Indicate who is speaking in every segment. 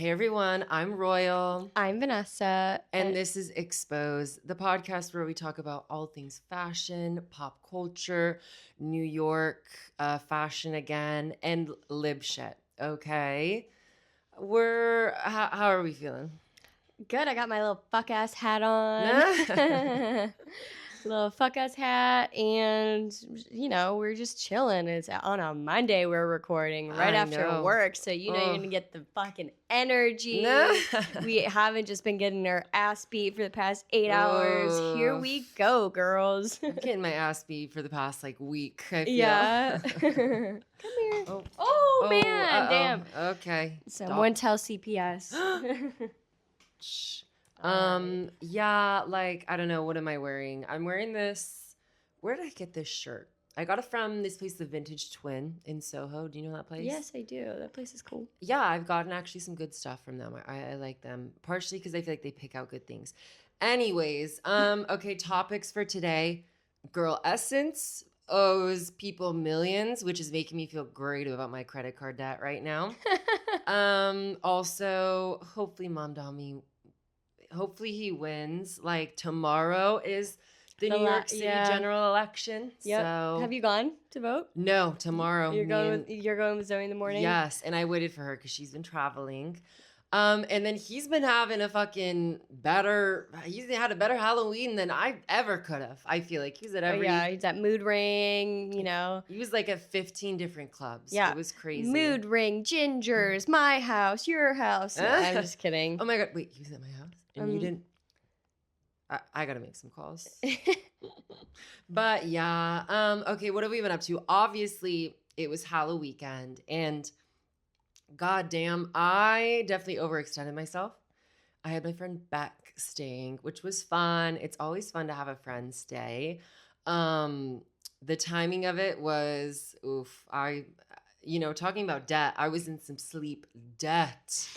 Speaker 1: Hey everyone, I'm Royal.
Speaker 2: I'm Vanessa.
Speaker 1: And this is Expose, the podcast where we talk about all things fashion, pop culture, New York, fashion again, and lib shit. Okay. How are we feeling?
Speaker 2: Good. I got my little fuck ass hat on. Little fuck ass hat, and we're just chilling. It's on a Monday. We're recording right after work, so you're gonna get the fucking energy. We haven't just been getting our ass beat for the past 8 hours. Here we go, girls.
Speaker 1: I'm getting my ass beat for the past week. I feel.
Speaker 2: Yeah. Come here. Oh man, damn.
Speaker 1: Okay.
Speaker 2: Someone tell CPS.
Speaker 1: Yeah, I don't know, what am I wearing? I'm wearing this. Where did I get this shirt? I got it from this place, the Vintage Twin in Soho. Do you know that place?
Speaker 2: Yes, I do. That place is cool.
Speaker 1: Yeah, I've gotten actually some good stuff from them. I like them, partially because I feel like they pick out good things. Anyways, okay, topics for today. Girl, Essence owes people millions, which is making me feel great about my credit card debt right now. Also, hopefully he wins. Tomorrow is the New York City general election.
Speaker 2: Yep. So have you gone to vote?
Speaker 1: No, tomorrow.
Speaker 2: You're going with Zoe in the morning?
Speaker 1: Yes, and I waited for her because she's been traveling. And then he's been having he's had a better Halloween than I ever could have. I feel like he was at every...
Speaker 2: yeah, he's at Mood Ring,
Speaker 1: He was at 15 different clubs.
Speaker 2: Yeah.
Speaker 1: It was crazy.
Speaker 2: Mood Ring, Ginger's, my house, your house. No, I'm just kidding.
Speaker 1: Oh my God, wait, he was at my house? And you didn't... I gotta make some calls. But yeah, okay, what have we been up to? Obviously, it was Halloween weekend, and goddamn, I definitely overextended myself. I had my friend Beck staying, which was fun. It's always fun to have a friend stay. The timing of it was, talking about debt, I was in some sleep debt.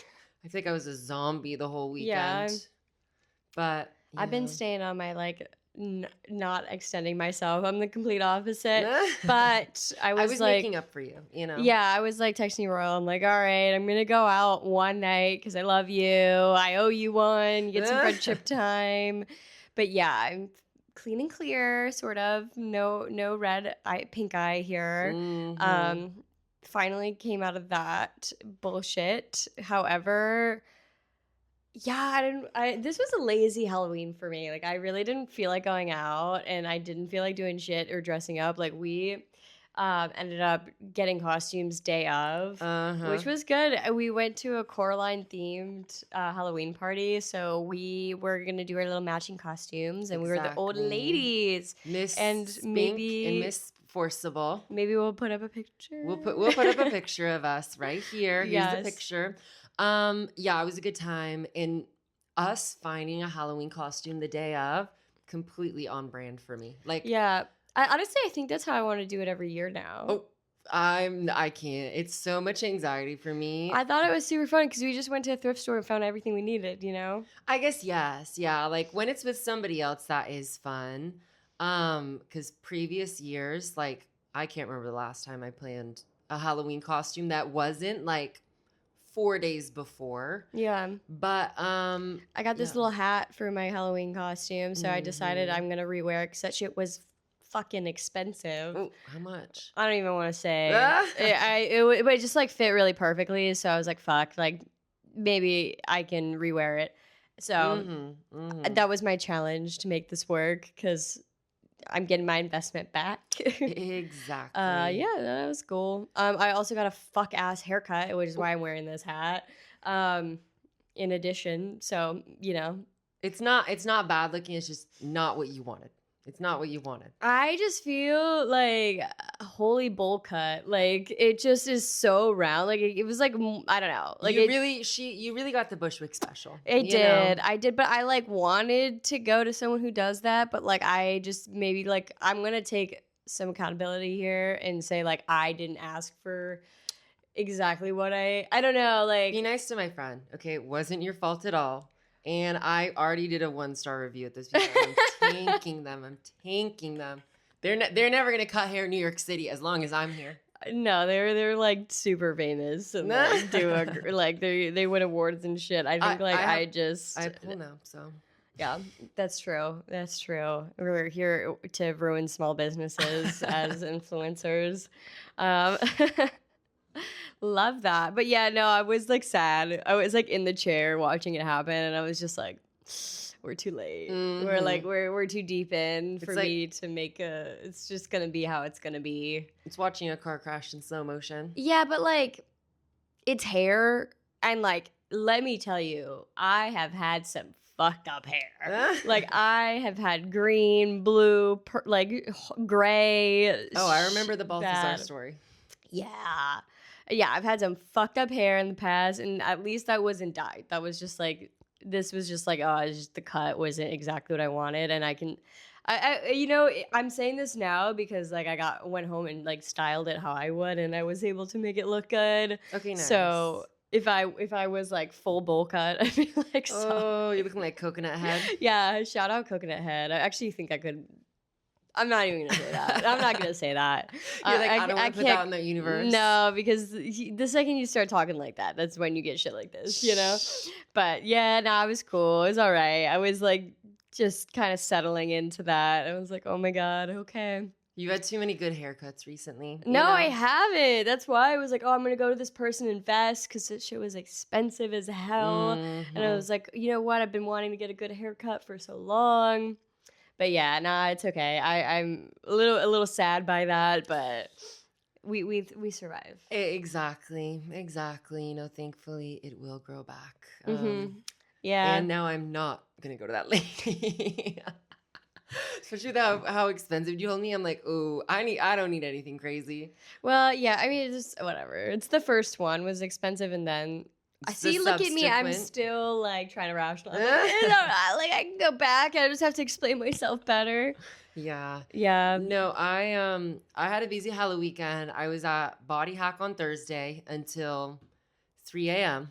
Speaker 1: I think I was a zombie the whole weekend. Yeah. But
Speaker 2: I've been staying on my not extending myself. I'm the complete opposite. But I was
Speaker 1: making up for you,
Speaker 2: Yeah, I was texting Royal. I'm like, all right, I'm gonna go out one night because I love you. I owe you one. Get some friendship time. But yeah, I'm clean and clear, sort of. No pink eye here. Mm-hmm. Finally came out of that bullshit. However, yeah, this was a lazy Halloween for me. I really didn't feel like going out, and I didn't feel like doing shit or dressing up. We ended up getting costumes day of, which was good. We went to a Coraline themed Halloween party, so we were gonna do our little matching costumes, and we were the old ladies.
Speaker 1: Miss Spink and Miss Forcible.
Speaker 2: Maybe we'll put up a picture.
Speaker 1: We'll put up a picture of us right here. Here's the picture. Yeah, it was a good time. And us finding a Halloween costume the day of, completely on brand for me.
Speaker 2: Yeah, I think that's how I want to do it every year now.
Speaker 1: Oh, I can't. It's so much anxiety for me.
Speaker 2: I thought it was super fun because we just went to a thrift store and found everything we needed,
Speaker 1: I guess, yes. Yeah, when it's with somebody else, that is fun. Because previous years, I can't remember the last time I planned a Halloween costume that wasn't 4 days before.
Speaker 2: Yeah.
Speaker 1: But
Speaker 2: I got this little hat for my Halloween costume, so I decided I'm gonna rewear it because that shit was fucking expensive.
Speaker 1: Oh, how much?
Speaker 2: I don't even want to say. It just fit really perfectly, so I was like, fuck, maybe I can rewear it. So that was my challenge to make this work because I'm getting my investment back.
Speaker 1: Exactly.
Speaker 2: Yeah, that was cool. I also got a fuck ass haircut, which is why I'm wearing this hat. In addition, so
Speaker 1: it's not bad looking. It's just not what you wanted. It's not what you wanted.
Speaker 2: I just feel like a holy bowl cut. It just is so round. It was I don't know.
Speaker 1: You really got the Bushwick special.
Speaker 2: I did, but I wanted to go to someone who does that, but I just maybe I'm gonna take some accountability here and say I didn't ask for exactly what I don't know.
Speaker 1: Be nice to my friend. Okay, it wasn't your fault at all. And I already did a 1-star review at this video. I'm tanking them. They're never gonna cut hair in New York City as long as I'm here.
Speaker 2: No, they're like super famous and like like they win awards and shit. I think I
Speaker 1: pull now, so
Speaker 2: yeah, that's true. That's true. We're here to ruin small businesses as influencers. Um, love that. But yeah, no, I was like sad. I was like in the chair watching it happen, and I was just like, we're too late. We're like we're too deep in for me to make a. It's just gonna be how it's gonna be.
Speaker 1: It's watching a car crash in slow motion.
Speaker 2: Yeah, but like, it's hair, and like, let me tell you, I have had some fucked up hair. Like, I have had green, blue, like gray.
Speaker 1: Oh, I remember the Balthazar story.
Speaker 2: Yeah. Yeah, I've had some fucked up hair in the past, and at least I wasn't dyed. That was just like, this was just like, oh, it's just the cut wasn't exactly what I wanted, and I'm saying this now because like I went home and like styled it how I would, and I was able to make it look good.
Speaker 1: Okay, nice.
Speaker 2: So if I was like full bowl cut, I'd be like,
Speaker 1: oh, you're looking like Coconut Head.
Speaker 2: Yeah, shout out Coconut Head. I actually think I could. I'm not even gonna say that. I'm not gonna say that.
Speaker 1: You're like, I don't want to put that in the universe.
Speaker 2: No, because the second you start talking like that, that's when you get shit like this, you know? But yeah, no, it was cool. It was all right. I was like just kind of settling into that. I was like, oh my God, okay.
Speaker 1: You had too many good haircuts recently.
Speaker 2: No, I haven't. That's why I was like, oh, I'm going to go to this person and invest because this shit was expensive as hell. And I was like, you know what? I've been wanting to get a good haircut for so long. But yeah, nah, it's okay. I'm a little sad by that, but we survive.
Speaker 1: Exactly. You know, thankfully it will grow back.
Speaker 2: Yeah.
Speaker 1: And now I'm not gonna go to that lady. Especially with how expensive you told me. I'm like, oh, I don't need anything crazy.
Speaker 2: Well, yeah. I mean, it's just whatever. It's the first one was expensive, and then. Look at me. I'm still like trying to rationalize. I can go back. I just have to explain myself better.
Speaker 1: Yeah.
Speaker 2: Yeah.
Speaker 1: No, I had a busy Halloween weekend. I was at Body Hack on Thursday until 3 a.m.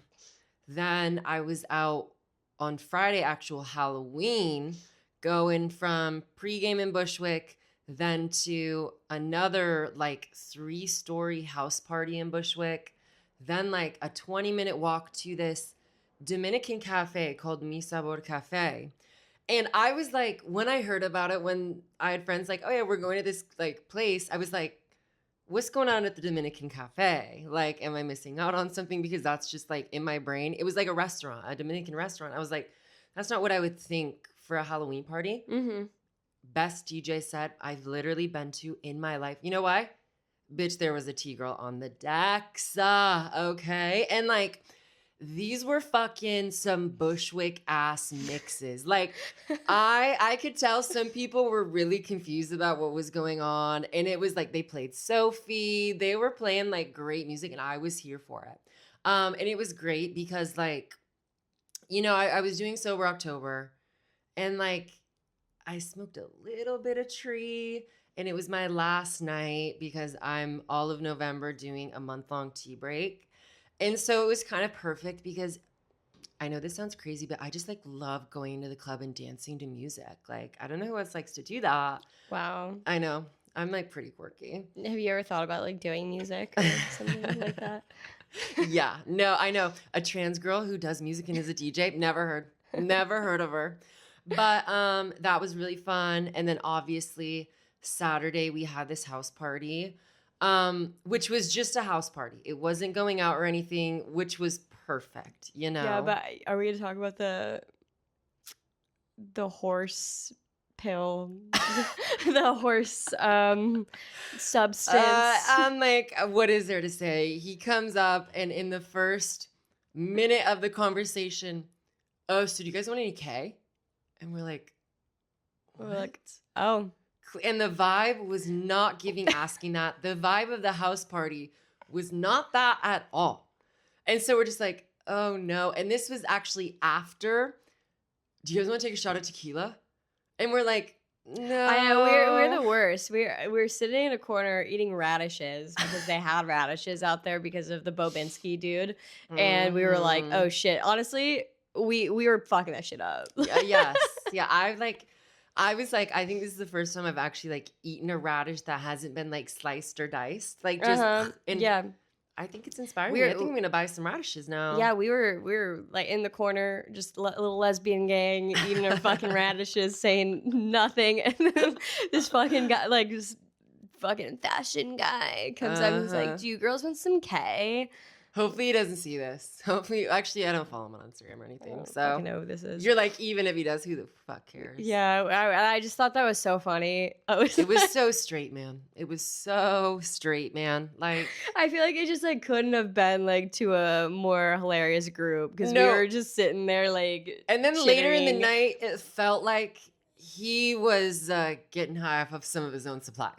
Speaker 1: Then I was out on Friday, actual Halloween, going from pregame in Bushwick, then to another like 3-story house party in Bushwick. Then like a 20-minute walk to this Dominican cafe called Mi Sabor Cafe. And I was like, when I heard about it, when I had friends like, oh yeah, we're going to this like place, I was like, what's going on at the Dominican cafe? Like, am I missing out on something? Because that's just like in my brain. It was like a restaurant, a Dominican restaurant. I was like, that's not what I would think for a Halloween party. Best DJ set I've literally been to in my life. You know why? Bitch, there was a T-girl on the decks, okay? And, like, these were fucking some Bushwick-ass mixes. Like, I could tell some people were really confused about what was going on. And it was, like, they played Sophie. They were playing, like, great music, and I was here for it. And it was great because, like, you know, I was doing Sober October. And, like, I smoked a little bit of tree. And it was my last night because I'm all of November doing a month-long tea break. And so it was kind of perfect because I know this sounds crazy, but I just like love going to the club and dancing to music. Like, I don't know who else likes to do that.
Speaker 2: Wow.
Speaker 1: I know. I'm like pretty quirky.
Speaker 2: Have you ever thought about like doing music or something like that?
Speaker 1: Yeah. No, I know. A trans girl who does music and is a DJ. Never heard of her. But that was really fun. And then obviously Saturday we had this house party, which was just a house party. It wasn't going out or anything, which was perfect, you know?
Speaker 2: Yeah, but are we going to talk about the horse pill, the horse substance?
Speaker 1: I'm like, what is there to say? He comes up and in the first minute of the conversation, oh, so do you guys want any K? And we're like,
Speaker 2: oh.
Speaker 1: And the vibe was not giving asking that. The vibe of the house party was not that at all. And so we're just like, oh no. And this was actually after, do you guys want to take a shot of tequila? And we're like, no.
Speaker 2: I know, we're the worst. We're sitting in a corner eating radishes because they had radishes out there because of the Bobinski dude. And we were like, oh shit. Honestly, we were fucking that shit up.
Speaker 1: Yes. Yeah. I was like, I think this is the first time I've actually like eaten a radish that hasn't been like sliced or diced. Like just and
Speaker 2: yeah.
Speaker 1: I think it's inspiring me. I think I'm gonna buy some radishes now.
Speaker 2: Yeah, we were like in the corner, just a little lesbian gang eating our fucking radishes, saying nothing, and then this fucking guy, like this fucking fashion guy, comes up and is like, "Do you girls want some K?"
Speaker 1: Hopefully he doesn't see this. Hopefully, actually, I don't follow him on Instagram or anything.
Speaker 2: I don't
Speaker 1: so
Speaker 2: fucking know who this is.
Speaker 1: You're like, even if he does, who the fuck cares?
Speaker 2: Yeah, I just thought that was so funny.
Speaker 1: It was so straight, man. It was so straight, man. Like,
Speaker 2: I feel like it just like couldn't have been like to a more hilarious group because we were just sitting there like.
Speaker 1: And then later in the night, it felt like he was getting high off of some of his own supply.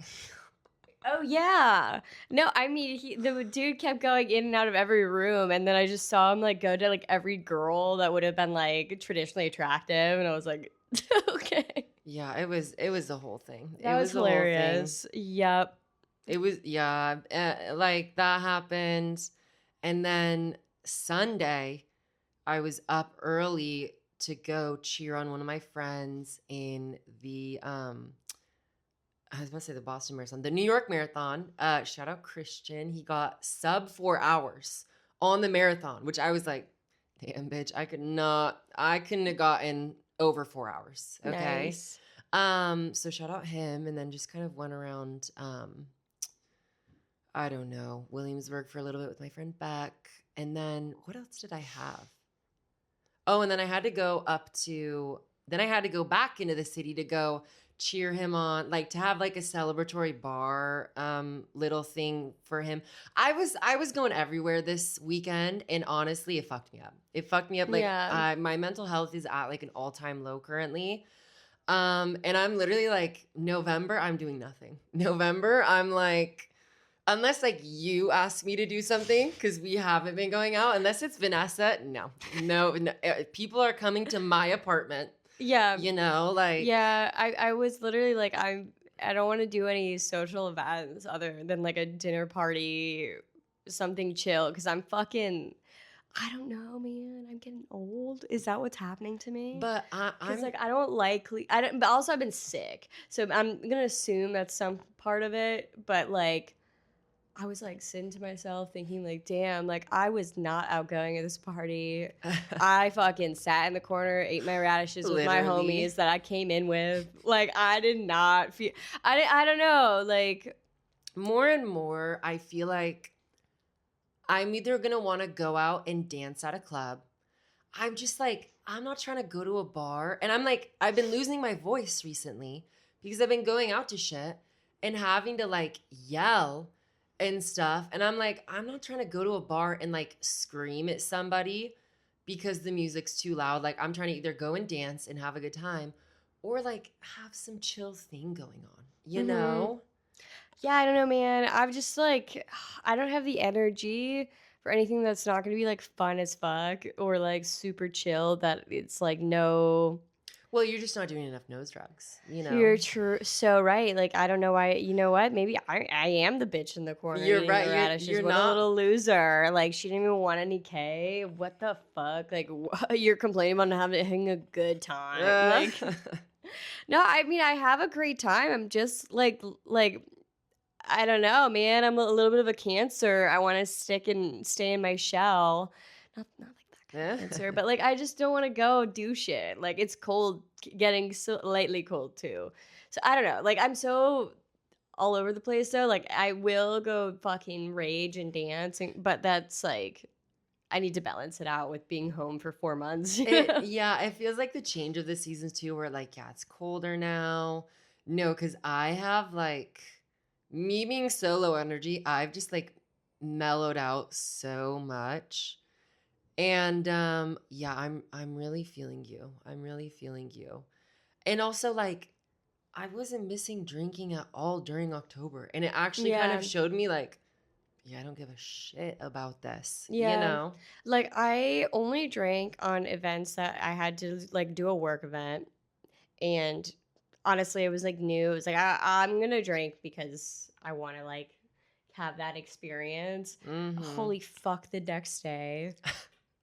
Speaker 2: Oh yeah, no, I mean the dude kept going in and out of every room, and then I just saw him like go to like every girl that would have been like traditionally attractive, and I was like, okay.
Speaker 1: Yeah, it was the whole thing.
Speaker 2: That was hilarious. Yep.
Speaker 1: It was like that happened, and then Sunday, I was up early to go cheer on one of my friends in the I was about to say the Boston Marathon, the New York Marathon. Shout out Christian. He got sub 4 hours on the marathon, which I was like, damn, bitch, I couldn't have gotten over 4 hours. Okay.
Speaker 2: Nice.
Speaker 1: So shout out him, and then just kind of went around, I don't know, Williamsburg for a little bit with my friend Beck. And then what else did I have? Oh, and then I had to go back into the city to go cheer him on, like to have like a celebratory bar little thing for him. I was going everywhere this weekend, and honestly it fucked me up. Like my mental health is at like an all-time low currently. And I'm literally like, November I'm doing nothing. November I'm like, unless like you ask me to do something, because we haven't been going out, unless it's Vanessa, no. People are coming to my apartment.
Speaker 2: Yeah.
Speaker 1: You know, like.
Speaker 2: Yeah, I was literally like, I don't want to do any social events other than like a dinner party, something chill, because I'm fucking, I don't know, man. I'm getting old. Is that what's happening to me?
Speaker 1: But I'm
Speaker 2: like, I don't like, but also I've been sick. So I'm going to assume that's some part of it. But like, I was like sitting to myself thinking like, damn, like I was not outgoing at this party. I fucking sat in the corner, ate my radishes with my homies that I came in with. Like I did not feel, I don't know, like.
Speaker 1: More and more, I feel like I'm either going to want to go out and dance at a club. I'm just like, I'm not trying to go to a bar. And I'm like, I've been losing my voice recently because I've been going out to shit and having to like yell and stuff. And I'm like, I'm not trying to go to a bar and like scream at somebody because the music's too loud. Like I'm trying to either go and dance and have a good time or like have some chill thing going on, you know?
Speaker 2: Yeah, I don't know, man. I'm just like, I don't have the energy for anything that's not going to be like fun as fuck or like super chill that it's like no.
Speaker 1: Well, you're just not doing enough nose drugs, you know?
Speaker 2: You're so right. Like, I don't know why. You know what? Maybe I am the bitch in the corner.
Speaker 1: You're right. You're
Speaker 2: what
Speaker 1: not
Speaker 2: a little loser. Like, she didn't even want any K. What the fuck? Like, you're complaining about not having a good time. Like, no, I mean, I have a great time. I'm just like, I don't know, man. I'm a little bit of a Cancer. I want to stay in my shell. Not like Cancer, but like I just don't want to go do shit. Like it's cold, getting so lightly cold too. So I don't know. Like I'm so all over the place though. Like I will go fucking rage and dance, but that's like I need to balance it out with being home for 4 months.
Speaker 1: It feels like the change of the seasons too. Where like it's colder now. No, because I have like me being so low energy. I've just like mellowed out so much. And I'm really feeling you. I'm really feeling you. And also like I wasn't missing drinking at all during October. And it actually kind of showed me like, I don't give a shit about this. Yeah. You know?
Speaker 2: Like I only drank on events that I had to like do a work event. And honestly, it was like new. It was like I'm gonna drink because I want to like have that experience. Holy fuck! The next day.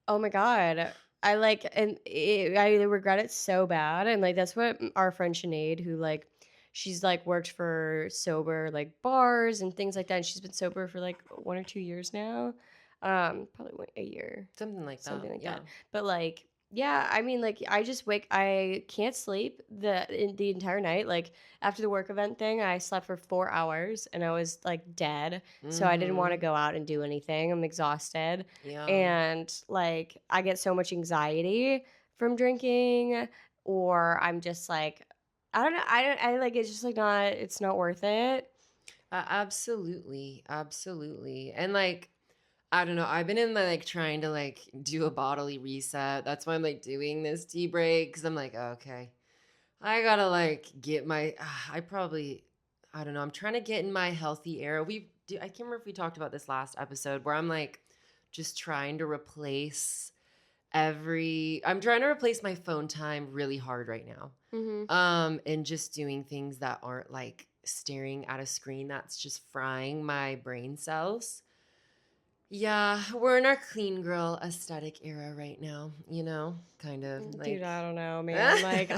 Speaker 2: Oh my God. I like, and I regret it so bad. And like, that's what our friend Sinead, who like, she's like worked for sober like bars and things like that. And she's been sober for like 1 or 2 years now. Probably a year,
Speaker 1: Something like that.
Speaker 2: something like
Speaker 1: Yeah.
Speaker 2: that. But like, yeah, I mean, like, I can't sleep the entire night. Like after the work event thing, I slept for 4 hours and I was like dead. So I didn't want to
Speaker 1: Mhm.
Speaker 2: go out and do anything. I'm exhausted.
Speaker 1: Yeah.
Speaker 2: And like I get so much anxiety from drinking, or I'm just like, I don't know, I like, it's just like not, it's not worth it.
Speaker 1: Absolutely. Absolutely. And like, I don't know. I've been in like trying to like do a bodily reset. That's why I'm like doing this tea break because I'm like, oh, okay, I gotta like get my. I don't know. I'm trying to get in my healthy era. I can't remember if we talked about this last episode where I'm like just trying to replace I'm trying to replace my phone time really hard right now.
Speaker 2: Mm-hmm.
Speaker 1: And just doing things that aren't like staring at a screen that's just frying my brain cells. Yeah, we're in our clean girl aesthetic era right now, kind of
Speaker 2: Dude,
Speaker 1: like.
Speaker 2: I don't know, man. Like,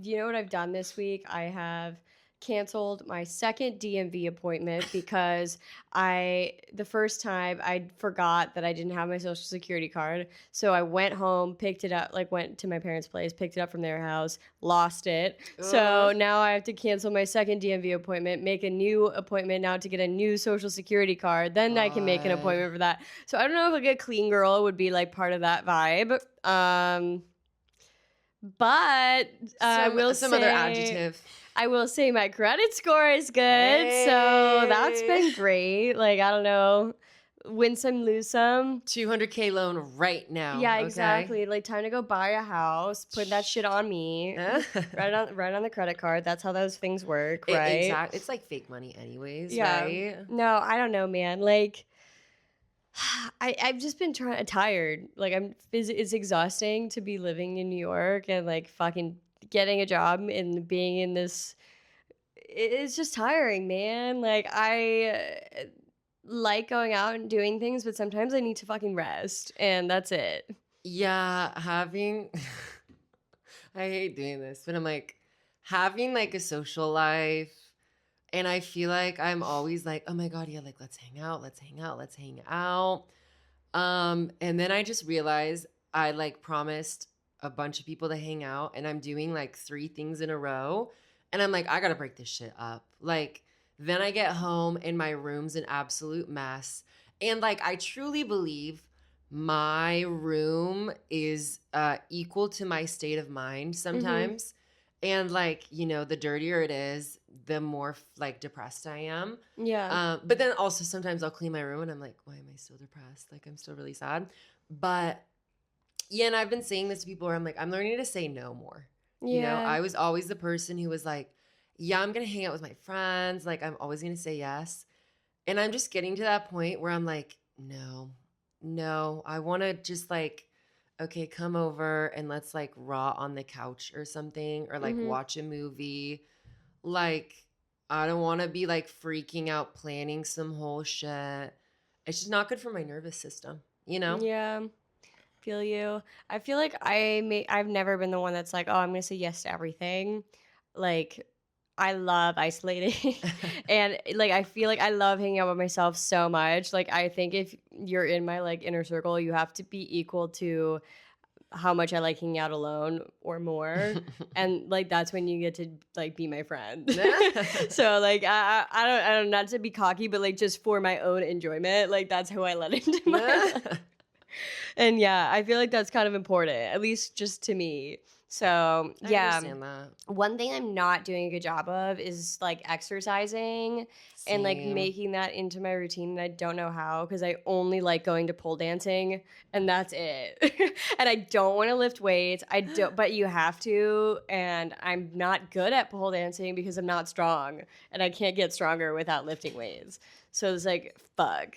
Speaker 2: you know what I've done this week? I have canceled my second DMV appointment because the first time I forgot that I didn't have my social security card. So I went home, picked it up, like went to my parents' place, picked it up from their house, lost it. So
Speaker 1: Ugh.
Speaker 2: now I have to cancel my second DMV appointment, make a new appointment now to get a new social security card. Then I can make an
Speaker 1: God.
Speaker 2: appointment for that. So I don't know if like a clean girl would be like part of that vibe. But I will
Speaker 1: Some other
Speaker 2: say,
Speaker 1: adjective.
Speaker 2: I will say my credit score is good. So that's
Speaker 1: Hey.
Speaker 2: been great. Like, I don't know, win some, lose some.
Speaker 1: 200K loan right now.
Speaker 2: Yeah,
Speaker 1: okay?
Speaker 2: exactly. Like, time to go buy a house. Put that shit on me. right on the credit card. That's how those things work, right?
Speaker 1: Exactly. It's like fake money, anyways,
Speaker 2: Yeah.
Speaker 1: right?
Speaker 2: No, I don't know, man. Like, I've just been tired. Like it's exhausting to be living in New York and like fucking getting a job and being in this. It's just tiring, man. Like I like going out and doing things, but sometimes I need to fucking rest, and that's it.
Speaker 1: Yeah, I hate doing this, but I'm like, having like a social life. And I feel like I'm always like, oh my God, yeah, like let's hang out, let's hang out, let's hang out. And then I just realized I like promised a bunch of people to hang out and I'm doing like 3 things in a row. And I'm like, I gotta break this shit up. Like, then I get home and my room's an absolute mess. And like, I truly believe my room is equal to my state of mind sometimes. And like, the dirtier it is, the more like depressed I am.
Speaker 2: Yeah.
Speaker 1: But then also sometimes I'll clean my room and I'm like, why am I still depressed? Like I'm still really sad. But yeah, and I've been saying this to people where I'm like, I'm learning to say no more.
Speaker 2: Yeah.
Speaker 1: I was always the person who was like, yeah, I'm going to hang out with my friends. Like I'm always going to say yes. And I'm just getting to that point where I'm like, no, I want to just like, okay, come over and let's like raw on the couch or something, or like watch a movie. Like, I don't want to be like freaking out planning some whole shit. It's just not good for my nervous system,
Speaker 2: Yeah. Feel you. I feel like I've never been the one that's like, oh, I'm gonna say yes to everything. Like, I love isolating, and like I feel like I love hanging out with myself so much. Like, I think if you're in my like inner circle, you have to be equal to how much I like hanging out alone or more. And like that's when you get to like be my friend. So like I don't not to be cocky, but like just for my own enjoyment, like that's who I let into my life. And yeah, I feel like that's kind of important, at least just to me. So yeah,
Speaker 1: I understand that.
Speaker 2: one thing I'm not doing a good job of is like exercising and like
Speaker 1: Same.
Speaker 2: making that into my routine. And I don't know how, because I only like going to pole dancing and that's it. And I don't want to lift weights. I don't, but you have to. And I'm not good at pole dancing because I'm not strong and I can't get stronger without lifting weights. So it's like, fuck.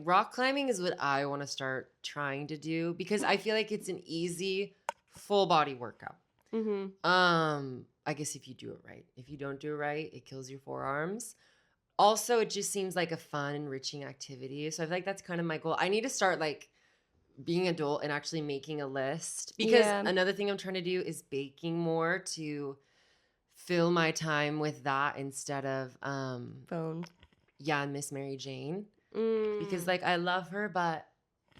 Speaker 1: Rock climbing is what I want to start trying to do because I feel like it's an easy full body workout. I guess if you do it right. If you don't do it right, it kills your forearms. Also, it just seems like a fun, enriching activity. So I feel like that's kind of my goal. I need to start like being adult and actually making a list. Because
Speaker 2: Yeah.
Speaker 1: another thing I'm trying to do is baking more to fill my time with that instead of
Speaker 2: Phone.
Speaker 1: yeah, Miss Mary Jane. Because like I love her, but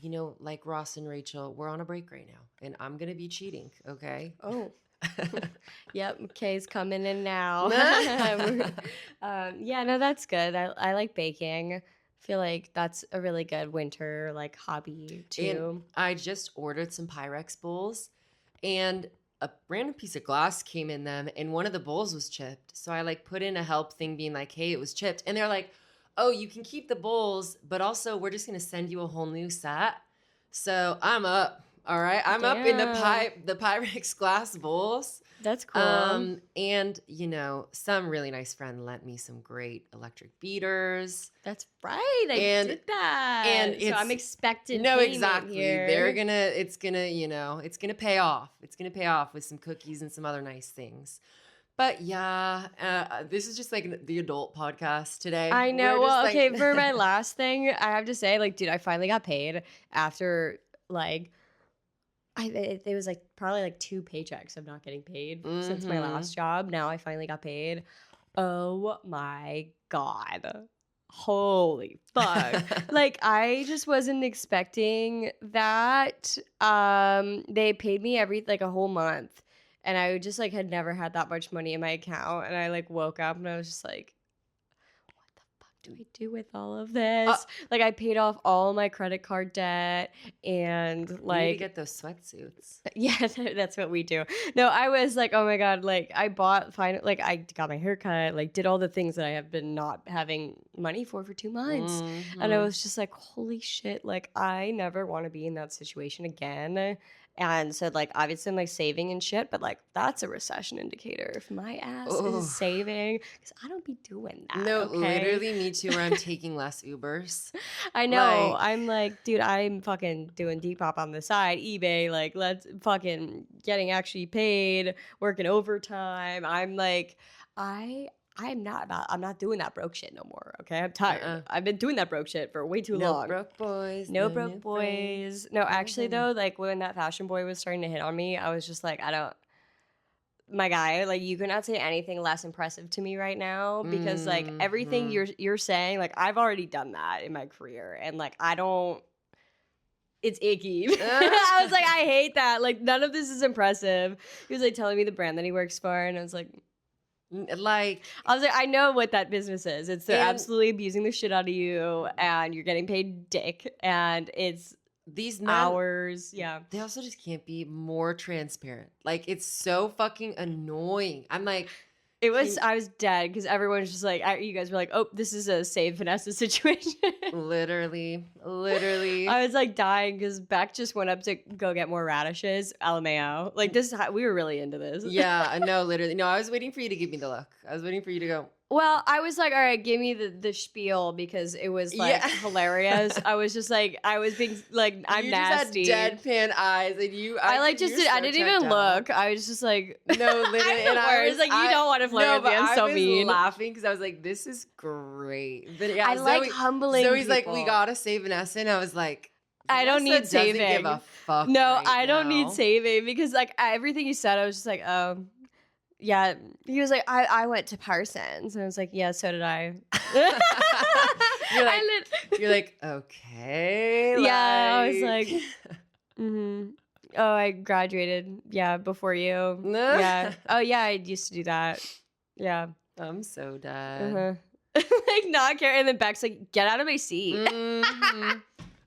Speaker 1: you know, like Ross and Rachel, we're on a break right now, and I'm gonna be cheating. Okay.
Speaker 2: Oh. Yep. Kay's coming in now. Yeah, no, that's good. I like baking. I feel like that's a really good winter like hobby too.
Speaker 1: And I just ordered some Pyrex bowls, and a random piece of glass came in them, and one of the bowls was chipped. So I like put in a help thing being like, hey, it was chipped. And they're like, oh, you can keep the bowls, but also we're just gonna send you a whole new set. So I'm up. All right. I'm up in the Pyrex glass bowls.
Speaker 2: That's cool.
Speaker 1: And you know, some really nice friend lent me some great electric beaters.
Speaker 2: That's right. I did that.
Speaker 1: And
Speaker 2: so I'm expecting
Speaker 1: no,
Speaker 2: payment
Speaker 1: exactly.
Speaker 2: here.
Speaker 1: It's gonna pay off. It's gonna pay off with some cookies and some other nice things. But yeah, this is just like the adult podcast today.
Speaker 2: I know.
Speaker 1: We're
Speaker 2: Well,
Speaker 1: just,
Speaker 2: okay,
Speaker 1: like...
Speaker 2: for my last thing, I have to say, like, dude, I finally got paid after like it was like probably like 2 paychecks of not getting paid since my last job. Now I finally got paid. Oh my God. Holy fuck. Like I just wasn't expecting that. They paid me like a whole month, and I just like had never had that much money in my account, and I like woke up and I was just like, do I do with all of this? Like I paid off all my credit card debt and like
Speaker 1: you need to get those sweatsuits.
Speaker 2: Yeah, that's what we do. No, I was like, oh my God, like I I got my haircut, like did all the things that I have been not having money for 2 months. And I was just like, holy shit, like I never want to be in that situation again. And so, like, obviously, I'm like saving and shit, but like, that's a recession indicator. If my ass is saving, because I don't be doing that.
Speaker 1: No,
Speaker 2: okay?
Speaker 1: Literally, me too, where I'm taking less Ubers.
Speaker 2: I know. I'm like, dude, I'm fucking doing Depop on the side, eBay, like, let's fucking getting actually paid, working overtime. I'm like, I'm not doing that broke shit no more. Okay, I'm tired. I've been doing that broke shit for way too long.
Speaker 1: No broke boys.
Speaker 2: No broke boys. No, actually though, like when that fashion boy was starting to hit on me, I was just like, my guy, like you cannot say anything less impressive to me right now because like everything you're saying, like I've already done that in my career, and like I don't. It's icky. I was like, I hate that. Like none of this is impressive. He was like telling me the brand that he works for, and I was like. I know what that business is. It's they're absolutely abusing the shit out of you, and you're getting paid dick, and it's
Speaker 1: these men,
Speaker 2: hours. Yeah,
Speaker 1: they also just can't be more transparent. Like it's so fucking annoying. I'm like,
Speaker 2: I was dead because everyone was just like, you guys were like, oh, this is a save Vanessa situation. Literally. I was like dying because Beck just went up to go get more radishes. LMAO. Like this, we were really into this.
Speaker 1: Yeah, no, literally. No, I was waiting for you to give me the look. I was waiting for you to go.
Speaker 2: Well, I was like, all right, give me the spiel because it was like hilarious. I was just like, I was being like, I'm nasty.
Speaker 1: You just had deadpan eyes, and
Speaker 2: I didn't even look. I was just like,
Speaker 1: no, literally. And I was
Speaker 2: like, you don't want to flirt with me. I'm so mean.
Speaker 1: I was laughing because I was like, this is great. But yeah,
Speaker 2: I like humbling.
Speaker 1: Zoe's
Speaker 2: people.
Speaker 1: Like, we gotta save Vanessa, and I was like,
Speaker 2: I don't need saving.
Speaker 1: Give a fuck.
Speaker 2: No,
Speaker 1: right
Speaker 2: I don't
Speaker 1: now.
Speaker 2: need saving because like everything you said, I was just like, yeah, he was like, I went to Parsons, and I was like, yeah, so did I.
Speaker 1: You're like, okay.
Speaker 2: Yeah, I was like, oh, I graduated, yeah, before you. Yeah. Oh, yeah, I used to do that. Yeah.
Speaker 1: I'm so dead.
Speaker 2: Like, not caring. And then Beck's like, get out of my seat.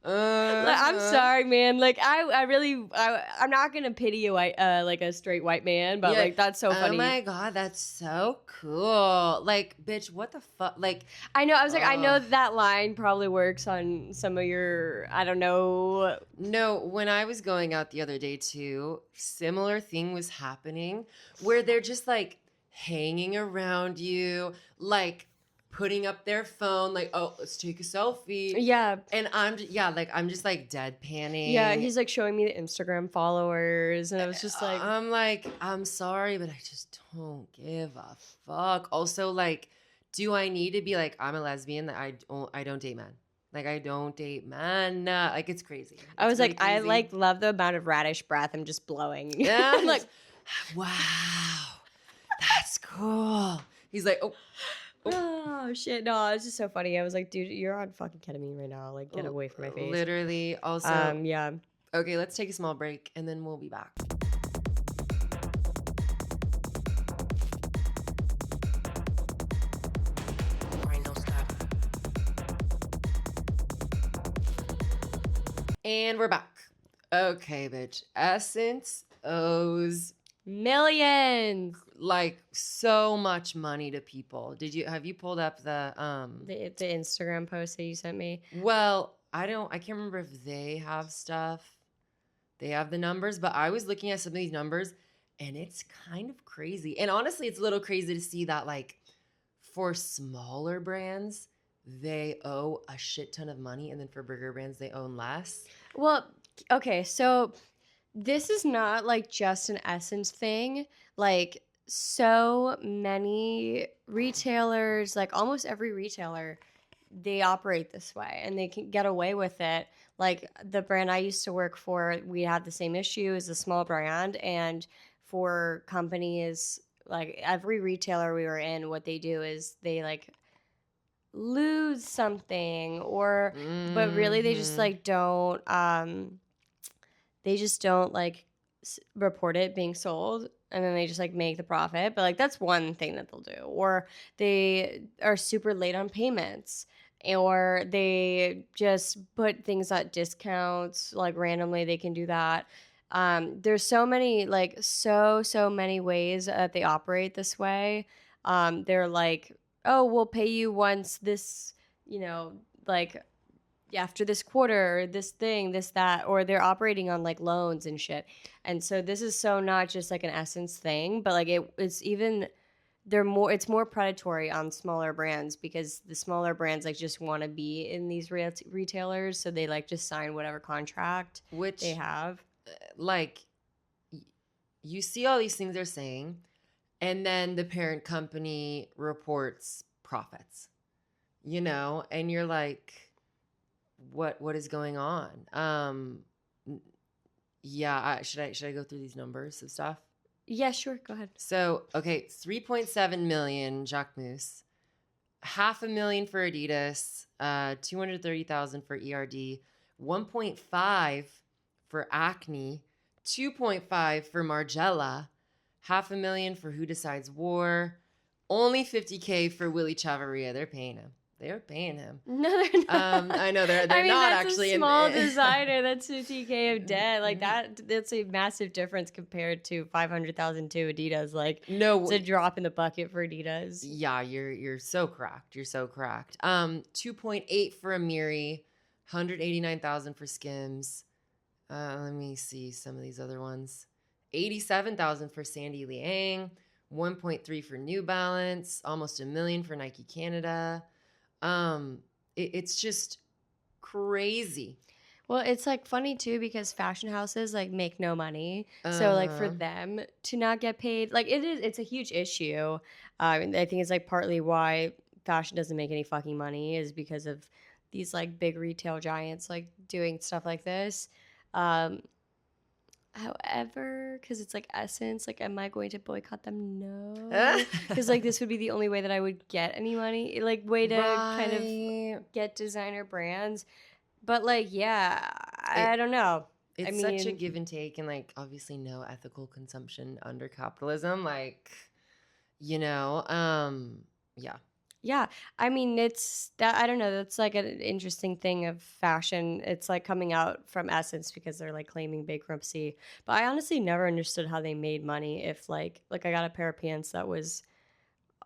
Speaker 2: Like, I'm sorry, man. Like I'm not gonna pity a white, like a straight white man, but like that's so funny.
Speaker 1: Oh my God, that's so cool. Like, bitch, what the fuck? Like,
Speaker 2: I know. I was like, I know that line probably works on some of your. I don't know.
Speaker 1: No, when I was going out the other day too, similar thing was happening where they're just like hanging around you, like. Putting up their phone, like, oh, let's take a selfie.
Speaker 2: Yeah.
Speaker 1: And I'm just like deadpanning.
Speaker 2: Yeah, he's like showing me the Instagram followers, and I was just like,
Speaker 1: I'm like, I'm sorry, but I just don't give a fuck. Also, like, do I need to be like, I'm a lesbian that I don't date men? Like, I don't date men. Like, it's crazy.
Speaker 2: I was
Speaker 1: really
Speaker 2: like, I
Speaker 1: crazy.
Speaker 2: like love the amount of radish breath I'm just blowing.
Speaker 1: Yeah.
Speaker 2: I'm like,
Speaker 1: wow, that's cool. He's like,
Speaker 2: oh shit, no, it's just so funny. I was like, dude, you're on fucking ketamine right now. Like, get away from my face.
Speaker 1: Literally. Also,
Speaker 2: yeah.
Speaker 1: Okay, let's take a small break and then we'll be back. And we're back. Okay, bitch. Essence owes
Speaker 2: millions.
Speaker 1: Like so much money to people. Have you pulled up the
Speaker 2: Instagram post that you sent me?
Speaker 1: Well, I can't remember if they have stuff. They have the numbers, but I was looking at some of these numbers and it's kind of crazy. And honestly, it's a little crazy to see that like for smaller brands, they owe a shit ton of money, and then for bigger brands, they own less.
Speaker 2: Well, okay, so this is not like just an Essence thing. Like so many retailers, like almost every retailer, they operate this way and they can get away with it. Like the brand I used to work for, we had the same issue as a small brand, and for companies like every retailer we were in, what they do is they like lose something or but really they just like don't like report it being sold, and then they just like make the profit. But like that's one thing that they'll do. Or they are super late on payments, or they just put things at discounts like randomly. They can do that. There's so many like so many ways that they operate this way. They're like, oh, we'll pay you once this, like after this quarter, this thing, this, that, or they're operating on like loans and shit. And so this is so not just like an Essence thing, but like it's more predatory on smaller brands, because the smaller brands like just want to be in these retailers. So they like just sign whatever contract which they have.
Speaker 1: Like you see all these things they're saying, and then the parent company reports profits, and you're like, what is going on? Yeah, should I go through these numbers of stuff?
Speaker 2: Yeah, sure, go ahead.
Speaker 1: So, okay, 3.7 million Jacquemus, $500,000 for Adidas, 230,000 for ERD, 1.5 for Acne, 2.5 for Margiela, $500,000 for Who Decides War, only $50K for Willie Chavarria. They're paying him. They're paying him.
Speaker 2: No, they're not.
Speaker 1: I know they're not
Speaker 2: that's
Speaker 1: actually.
Speaker 2: A small designer. That's $50K of debt. Like that's a massive difference compared to $500,000 to Adidas. Like
Speaker 1: no,
Speaker 2: it's a drop in the bucket for Adidas.
Speaker 1: Yeah, you're so correct. You're so correct. 2.8 for Amiri, 189,000 for Skims. Let me see some of these other ones. 87,000 for Sandy Liang, 1.3 for New Balance, almost $1 million for Nike Canada. It's just crazy.
Speaker 2: Well, it's like funny too, because fashion houses like make no money. So like for them to not get paid, like it's a huge issue. I think it's like partly why fashion doesn't make any fucking money is because of these like big retail giants like doing stuff like this. However, because it's like Essence, like, am I going to boycott them? No, because like this would be the only way that I would get any money, like way to kind of get designer brands. But like, yeah, I don't know.
Speaker 1: It's such a give and take, and like obviously no ethical consumption under capitalism. Like, yeah.
Speaker 2: Yeah, I mean, it's that, I don't know, that's like an interesting thing of fashion. It's like coming out from Essence because they're like claiming bankruptcy. But I honestly never understood how they made money. If like I got a pair of pants that was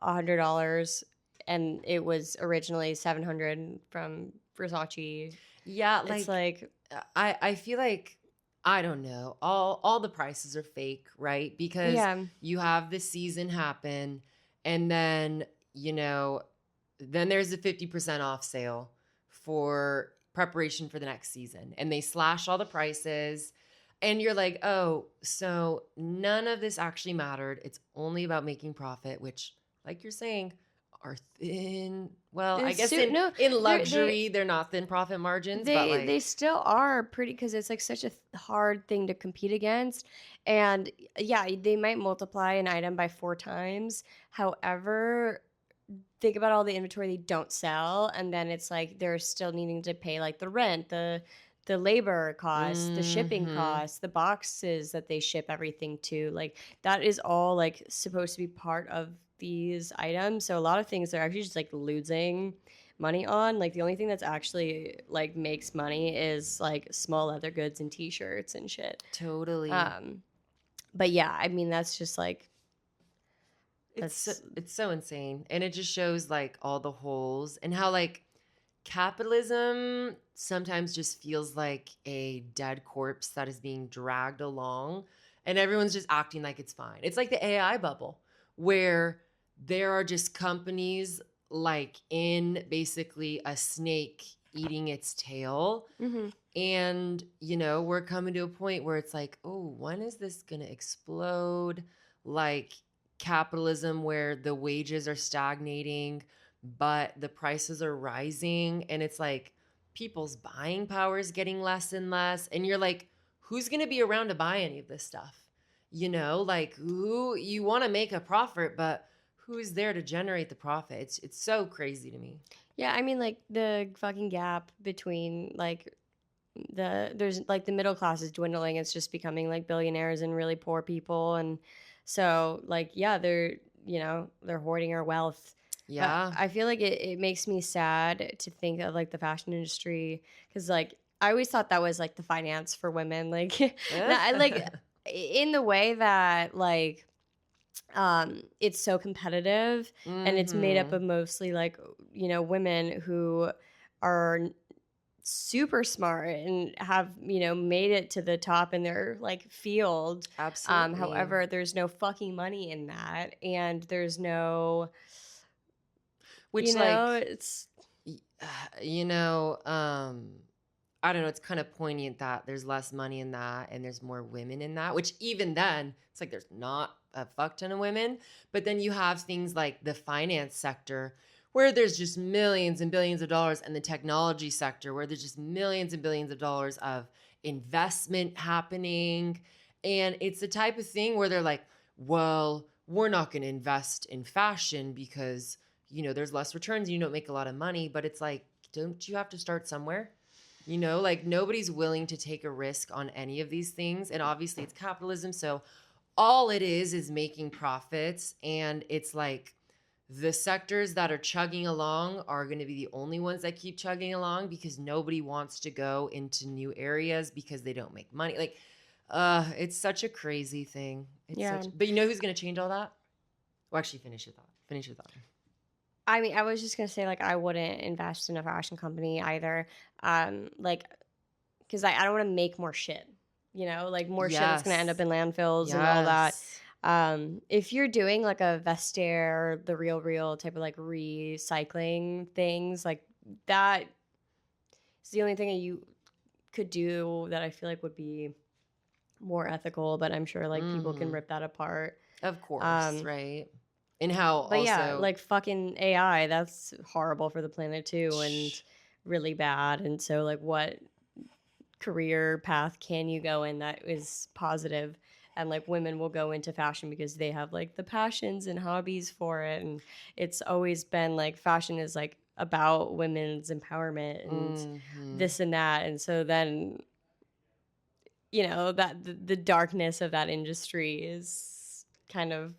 Speaker 2: $100 and it was originally $700 from Versace.
Speaker 1: Yeah,
Speaker 2: it's like
Speaker 1: I feel like, I don't know, all the prices are fake, right? Because you have the season happen, and then then there's a 50% off sale for preparation for the next season, and they slash all the prices, and you're like, oh, so none of this actually mattered. It's only about making profit, which, like you're saying, are thin. Well, I
Speaker 2: It's
Speaker 1: guess in luxury, they're not thin profit margins, but like
Speaker 2: they still are pretty, because it's like such a hard thing to compete against. And yeah, they might multiply an item by 4 times. However, think about all the inventory they don't sell, and then it's like they're still needing to pay like the rent, the labor costs, the shipping costs, the boxes that they ship everything to. Like that is all like supposed to be part of these items. So a lot of things they're actually just like losing money on. Like the only thing that's actually like makes money is like small leather goods and t-shirts and shit.
Speaker 1: Totally.
Speaker 2: But yeah, I mean that's just like
Speaker 1: it's so insane, and it just shows like all the holes and how like capitalism sometimes just feels like a dead corpse that is being dragged along, and everyone's just acting like it's fine. It's like the AI bubble where there are just companies like in basically a snake eating its tail. And, you know, we're coming to a point where it's like, oh, when is this going to explode? Like capitalism where the wages are stagnating, but the prices are rising. And it's like people's buying power is getting less and less. And you're like, who's going to be around to buy any of this stuff? You know, like who, you want to make a profit, but who's there to generate the profit? It's so crazy to me.
Speaker 2: Yeah, I mean, like the fucking gap between like there's like the middle class is dwindling. It's just becoming like billionaires and really poor people, and so like yeah, they're hoarding our wealth.
Speaker 1: Yeah,
Speaker 2: I feel like it makes me sad to think of like the fashion industry, because like I always thought that was like the finance for women, like I like in the way that like it's so competitive and it's made up of mostly like women who are super smart and have made it to the top in their like field.
Speaker 1: Absolutely.
Speaker 2: However, there's no fucking money in that, and there's no it's
Speaker 1: I don't know, it's kind of poignant that there's less money in that and there's more women in that, which even then it's like there's not a fuck ton of women. But then you have things like the finance sector where there's just millions and billions of dollars, and the technology sector where there's just millions and billions of dollars of investment happening. And it's the type of thing where they're like, well, we're not going to invest in fashion because, there's less returns and you don't make a lot of money. But it's like, don't you have to start somewhere? Like nobody's willing to take a risk on any of these things. And obviously it's capitalism. So all it is making profits. And it's like the sectors that are chugging along are going to be the only ones that keep chugging along because nobody wants to go into new areas because they don't make money. Like, it's such a crazy thing. But you know who's going to change all that? Well, actually, finish your thought.
Speaker 2: I mean, I was just going to say, like, I wouldn't invest in a fashion company either. Like, because I don't want to make more shit, like more shit that's going to end up in landfills and all that. If you're doing like a Vestiaire, the Real type of like recycling things, like that is the only thing that you could do that I feel like would be more ethical, but I'm sure like people can rip that apart.
Speaker 1: Of course, right? And how
Speaker 2: but
Speaker 1: also...
Speaker 2: yeah, like fucking AI, that's horrible for the planet too, and really bad. And so like what career path can you go in that is positive? And like women will go into fashion because they have like the passions and hobbies for it. And it's always been like fashion is like about women's empowerment and this and that. And so then, that the darkness of that industry is kind of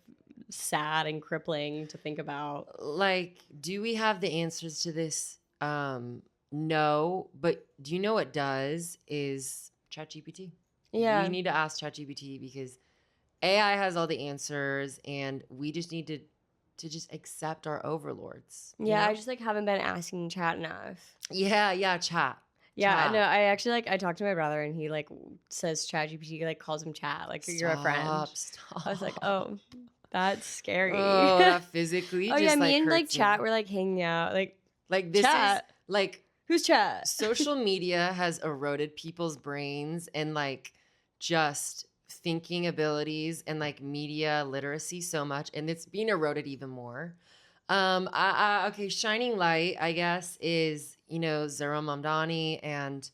Speaker 2: sad and crippling to think about.
Speaker 1: Like, do we have the answers to this? No, but do you know what does is ChatGPT.
Speaker 2: Yeah.
Speaker 1: We need to ask ChatGPT because AI has all the answers and we just need to just accept our overlords.
Speaker 2: Yeah, I just like haven't been asking Chat enough.
Speaker 1: Yeah, Chat.
Speaker 2: Yeah,
Speaker 1: Chat.
Speaker 2: no, I actually like I talked to my brother and he like says ChatGPT, like calls him Chat, like you're a friend.
Speaker 1: Stop.
Speaker 2: I was like, oh, that's scary.
Speaker 1: Oh, that physically.
Speaker 2: Oh
Speaker 1: just,
Speaker 2: yeah,
Speaker 1: like,
Speaker 2: me and like
Speaker 1: hurts
Speaker 2: Chat
Speaker 1: me.
Speaker 2: were like hanging out,
Speaker 1: like this
Speaker 2: Chat.
Speaker 1: is like
Speaker 2: who's Chat?
Speaker 1: Social media has eroded people's brains and like just thinking abilities and like media literacy so much, and it's being eroded even more. Okay, shining light, I guess, is, Zohran Mamdani and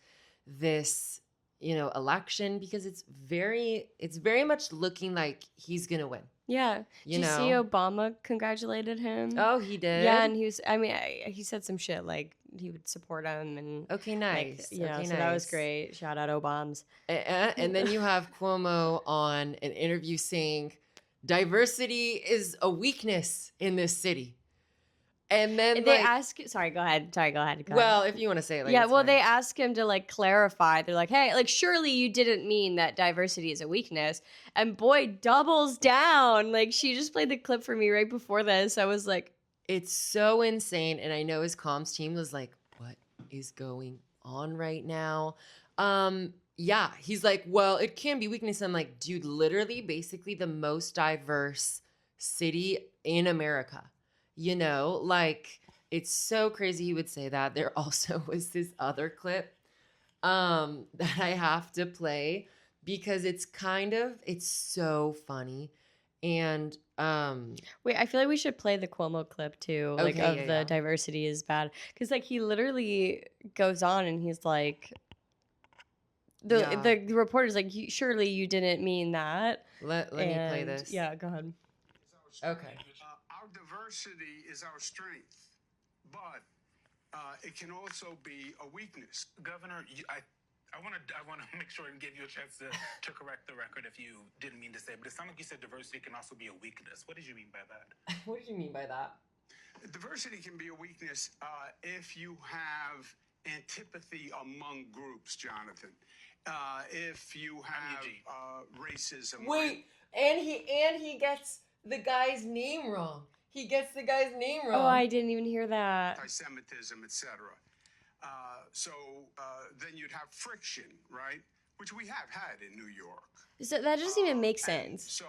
Speaker 1: this, election, because it's very much looking like he's gonna win.
Speaker 2: Yeah. Did you see Obama congratulated him?
Speaker 1: Oh, he did?
Speaker 2: Yeah, and he said some shit like he would support him and
Speaker 1: okay, nice.
Speaker 2: so that was great. Shout out Obams.
Speaker 1: And then you have Cuomo on an interview saying diversity is a weakness in this city. And then
Speaker 2: they ask. Sorry, go ahead.
Speaker 1: Well, if you want to say it,
Speaker 2: yeah. Well, fine. They ask him to clarify. They're like, "Hey, surely you didn't mean that diversity is a weakness." And boy, doubles down. She just played the clip for me right before this. I was like,
Speaker 1: "It's so insane." And I know his comms team was like, "What is going on right now?" Yeah, he's like, "Well, it can be weakness." I'm like, "Dude, literally, basically the most diverse city in America." It's so crazy he would say that. There also was this other clip that I have to play because it's so funny. And
Speaker 2: wait, I feel like we should play the Cuomo clip too, the diversity is bad. Because he literally goes on and he's like, the reporter's like, surely you didn't mean that.
Speaker 1: Let me play this.
Speaker 2: Yeah, go ahead.
Speaker 1: Okay.
Speaker 3: Our diversity is our strength, but it can also be a weakness.
Speaker 4: Governor, I want to make sure and give you a chance to correct the record if you didn't mean to say, but it sounded like you said diversity can also be a weakness. What did you mean by that?
Speaker 1: What did you mean by that?
Speaker 3: Diversity can be a weakness if you have antipathy among groups, Jonathan. If you have racism.
Speaker 1: Wait, and he gets the guy's name wrong.
Speaker 2: Oh, I didn't even hear that.
Speaker 3: Anti-Semitism, etc. So then you'd have friction, right? Which we have had in New York.
Speaker 2: So that doesn't even make sense.
Speaker 3: So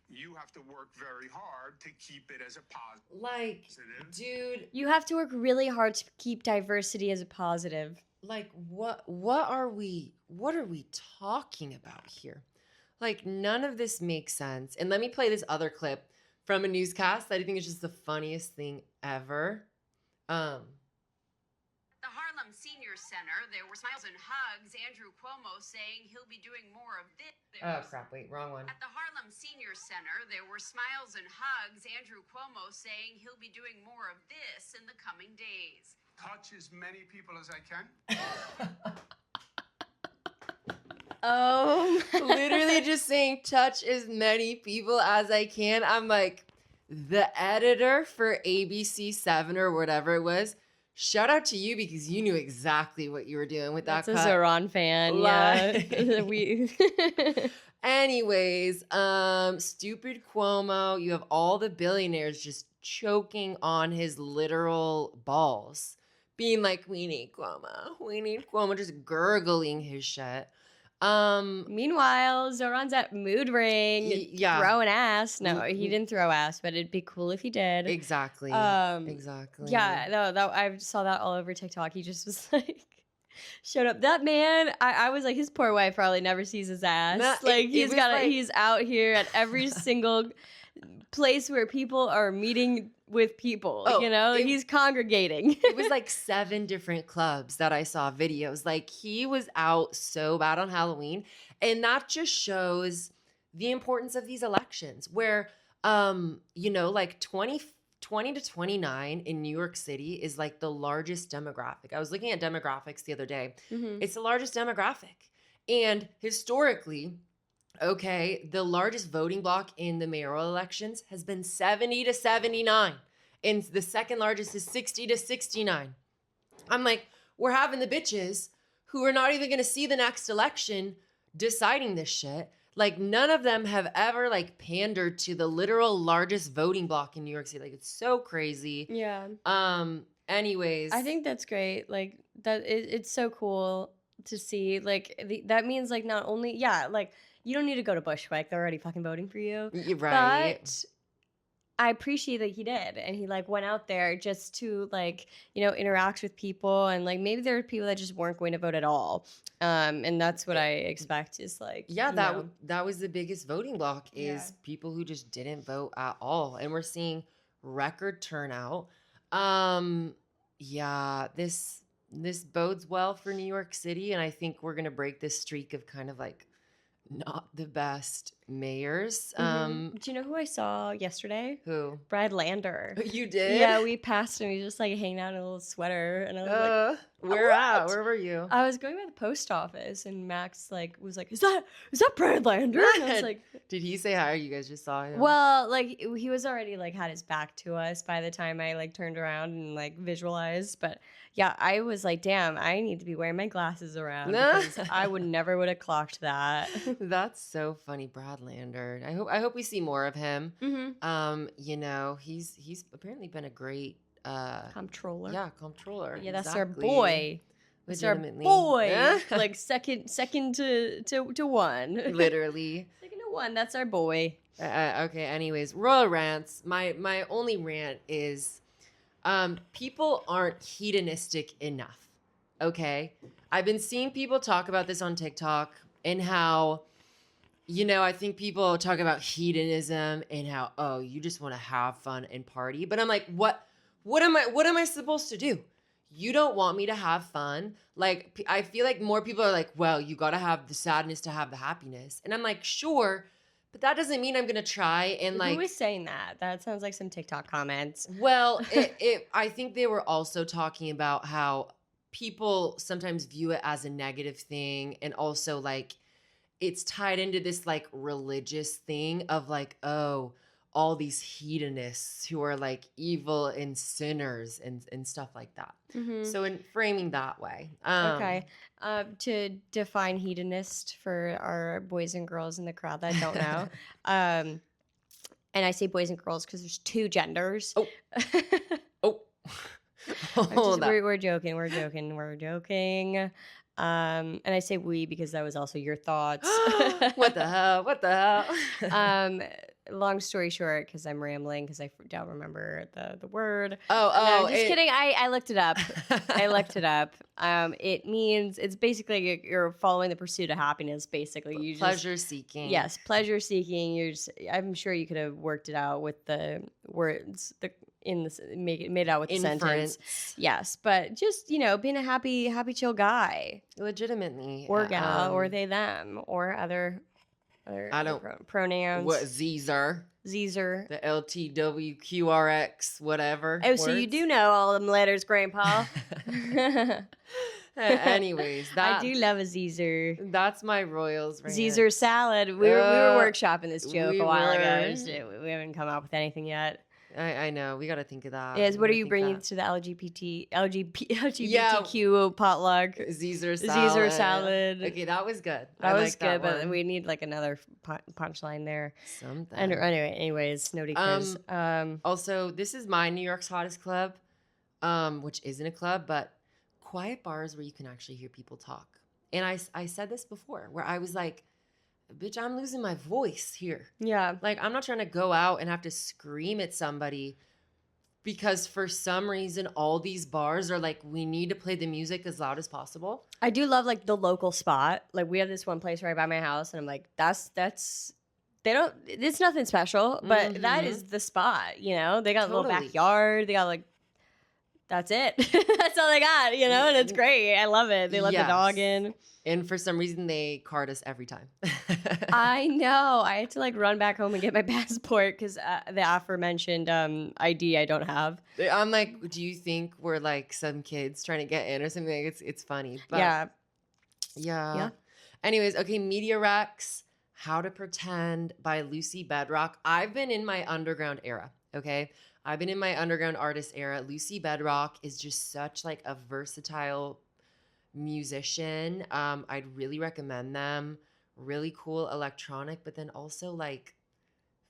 Speaker 3: you have to work very hard to keep it as a positive.
Speaker 1: Dude,
Speaker 2: you have to work really hard to keep diversity as a positive.
Speaker 1: What are we talking about here? None of this makes sense. And let me play this other clip from a newscast that I think is just the funniest thing ever.
Speaker 5: At the Harlem Senior Center, there were smiles and hugs. Andrew Cuomo saying he'll be doing more of this.
Speaker 1: Oh, crap. Wait, wrong one.
Speaker 5: At the Harlem Senior Center, there were smiles and hugs. Andrew Cuomo saying he'll be doing more of this in the coming days.
Speaker 3: Touch as many people as I can.
Speaker 2: Oh,
Speaker 1: literally just saying touch as many people as I can. I'm like, the editor for ABC7 or whatever it was, shout out to you because you knew exactly what you were doing with that cut.
Speaker 2: That's a Zohran fan. Yeah.
Speaker 1: Anyways, stupid Cuomo. You have all the billionaires just choking on his literal balls, being like, we need Cuomo, just gurgling his shit.
Speaker 2: Meanwhile, Zohran's at Mood Ring, throwing ass. No, he didn't throw ass, but it'd be cool if he did.
Speaker 1: Exactly. Exactly.
Speaker 2: Yeah, no, I saw that all over TikTok. He just was showed up. That man, I was like, his poor wife probably never sees his ass. He's out here at every single place where people are meeting with people, he's congregating.
Speaker 1: It was 7 different clubs that I saw videos. He was out so bad on Halloween. And that just shows the importance of these elections where, 20 to 29 in New York City is the largest demographic. I was looking at demographics the other day. Mm-hmm. It's the largest demographic. And historically, the largest voting block in the mayoral elections has been 70 to 79. And the second largest is 60 to 69. I'm like, we're having the bitches who are not even going to see the next election deciding this shit. None of them have ever pandered to the literal largest voting block in New York City. It's so crazy.
Speaker 2: Yeah.
Speaker 1: Anyways.
Speaker 2: I think that's great. It's so cool to see. That means not only, you don't need to go to Bushwick. They're already fucking voting for you.
Speaker 1: Right.
Speaker 2: But I appreciate that he did. And he went out there just to interact with people. And maybe there are people that just weren't going to vote at all. And that's what I expect is
Speaker 1: that was the biggest voting block is people who just didn't vote at all. And we're seeing record turnout. Yeah, this bodes well for New York City, and I think we're gonna break this streak of kind of like not the best mayors.
Speaker 2: Do you know who I saw yesterday?
Speaker 1: Who?
Speaker 2: Brad Lander.
Speaker 1: You did?
Speaker 2: Yeah, we passed him. He was just like hanging out in a little sweater, and I was like,
Speaker 1: where at? Where were you?
Speaker 2: I was going by the post office, and Max like was like, "Is that Brad Lander?" And I was like,
Speaker 1: Did he say hi? Or you guys just saw him?
Speaker 2: "Well, like he was already like had his back to us by the time I like turned around and like visualized." But yeah, I was like, "Damn, I need to be wearing my glasses around because I would have clocked that."
Speaker 1: That's so funny, Brad Lander. I hope we see more of him. You know, he's apparently been a great
Speaker 2: comptroller.
Speaker 1: Yeah, comptroller.
Speaker 2: Yeah, that's
Speaker 1: exactly.
Speaker 2: our boy. That's our boy. Like second to one.
Speaker 1: Literally.
Speaker 2: Second to one. That's our boy.
Speaker 1: Okay. Anyways, royal rants. My only rant is, people aren't hedonistic enough. Okay, I've been seeing people talk about this on TikTok and how, you know, I think people talk about hedonism and how, oh, you just want to have fun and party. But I'm like, what am I supposed to do? You don't want me to have fun? Like, I feel like more people are like, well, you got to have the sadness to have the happiness. And I'm like, sure, but that doesn't mean I'm going to try and like.
Speaker 2: Who is saying that? That sounds like some TikTok comments.
Speaker 1: Well, I think they were also talking about how people sometimes view it as a negative thing, and also like it's tied into this like religious thing of like, oh, all these hedonists who are like evil and sinners and stuff like that. So in framing that way.
Speaker 2: Okay. To define hedonist for our boys and girls in the crowd that don't know. And I say boys and girls because there's two genders.
Speaker 1: Oh.
Speaker 2: We're joking. And I say we because that was also your thoughts.
Speaker 1: What the hell?
Speaker 2: Long story short, because I'm rambling because I don't remember the word.
Speaker 1: Oh,
Speaker 2: just kidding. I looked it up. It means it's basically you're following the pursuit of happiness. Basically, you
Speaker 1: pleasure seeking.
Speaker 2: Yes, pleasure seeking. I'm sure you could have worked it out with the words. Made it out with the sentence. Yes, but just, you know, being a happy, chill guy.
Speaker 1: Legitimately.
Speaker 2: Or gal, or they, them, or other
Speaker 1: I don't
Speaker 2: pronouns.
Speaker 1: What Zeezer?
Speaker 2: The
Speaker 1: LTWQRX, whatever.
Speaker 2: Oh, so you do know all them letters, Grandpa.
Speaker 1: Anyways,
Speaker 2: I do love a Zeezer.
Speaker 1: That's my Royals rant.
Speaker 2: Zeezer salad. We were workshopping this joke a while ago. We haven't come up with anything yet.
Speaker 1: I know. We got to think of that.
Speaker 2: Yes. What are you bringing to the LGBTQ potluck?
Speaker 1: Zeezer
Speaker 2: salad.
Speaker 1: Okay, that was good.
Speaker 2: That was good, but we need like another punchline there.
Speaker 1: Something.
Speaker 2: Anyways, no quiz.
Speaker 1: Also, this is my New York's hottest club, which isn't a club, but quiet bars where you can actually hear people talk. And I said this before, where I was like, bitch, I'm losing my voice here.
Speaker 2: Yeah.
Speaker 1: Like, I'm not trying to go out and have to scream at somebody because for some reason all these bars are like, we need to play the music as loud as possible.
Speaker 2: I do love like the local spot. Like, we have this one place right by my house, and I'm like, it's nothing special, but that is the spot, you know? They got a little backyard. They got like, that's it. That's all they got, you know? And it's great. I love it. They let the dog in.
Speaker 1: And for some reason, they card us every time.
Speaker 2: I know. I had to like run back home and get my passport because the aforementioned ID I don't have.
Speaker 1: I'm like, do you think we're like some kids trying to get in or something? Like it's funny. But yeah. Anyways, okay, Media Rex, How to Pretend by Lucy Bedrock. I've been in my underground era, okay? I've been in my underground artist era. Lucy Bedrock is just such like a versatile musician. I'd really recommend them. Really cool electronic, but then also like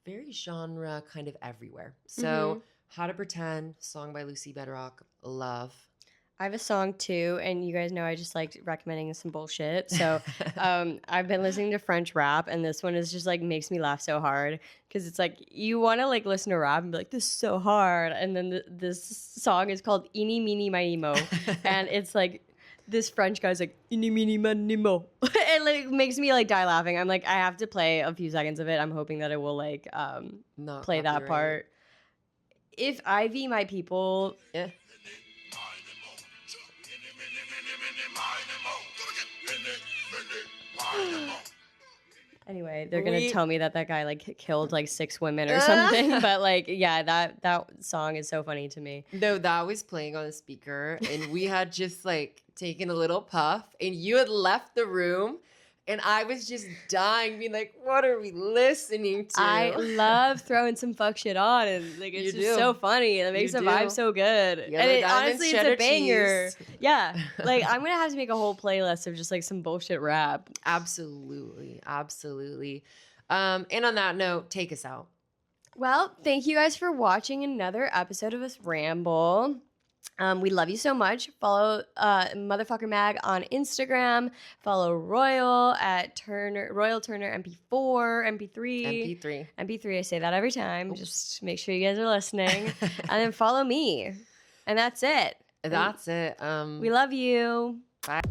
Speaker 1: very genre kind of everywhere. So How to Pretend, song by Lucy Bedrock, love.
Speaker 2: I have a song too, and you guys know I just like recommending some bullshit. So I've been listening to French rap, and this one is just like makes me laugh so hard because it's like you want to like listen to rap and be like, this is so hard. And then this song is called Eeny, Meeny, Miny, Mo. And it's like this French guy's like, Eeny, Meeny, Miny, Mo. It like makes me like die laughing. I'm like, I have to play a few seconds of it. I'm hoping that it will like
Speaker 1: Not
Speaker 2: play that part. if Ivy My People.
Speaker 1: Yeah.
Speaker 2: Anyway, they're gonna tell me that guy like killed like 6 women or something. But like, yeah, that song is so funny to me.
Speaker 1: No, that was playing on the speaker, and we had just like taken a little puff, and you had left the room, and I was just dying, being like, "What are we listening to?"
Speaker 2: I love throwing some fuck shit on, and like it's just so funny. It makes the vibe so good. And honestly, it's a banger. Yeah, like I'm gonna have to make a whole playlist of just like some bullshit rap.
Speaker 1: Absolutely. And on that note, take us out.
Speaker 2: Well, thank you guys for watching another episode of us ramble. We love you so much. Follow Motherfucker Mag on Instagram. Follow Royal at Royal Turner MP3. I say that every time. Oops. Just make sure you guys are listening. And then follow me. And that's it.
Speaker 1: That's it.
Speaker 2: We love you.
Speaker 1: Bye.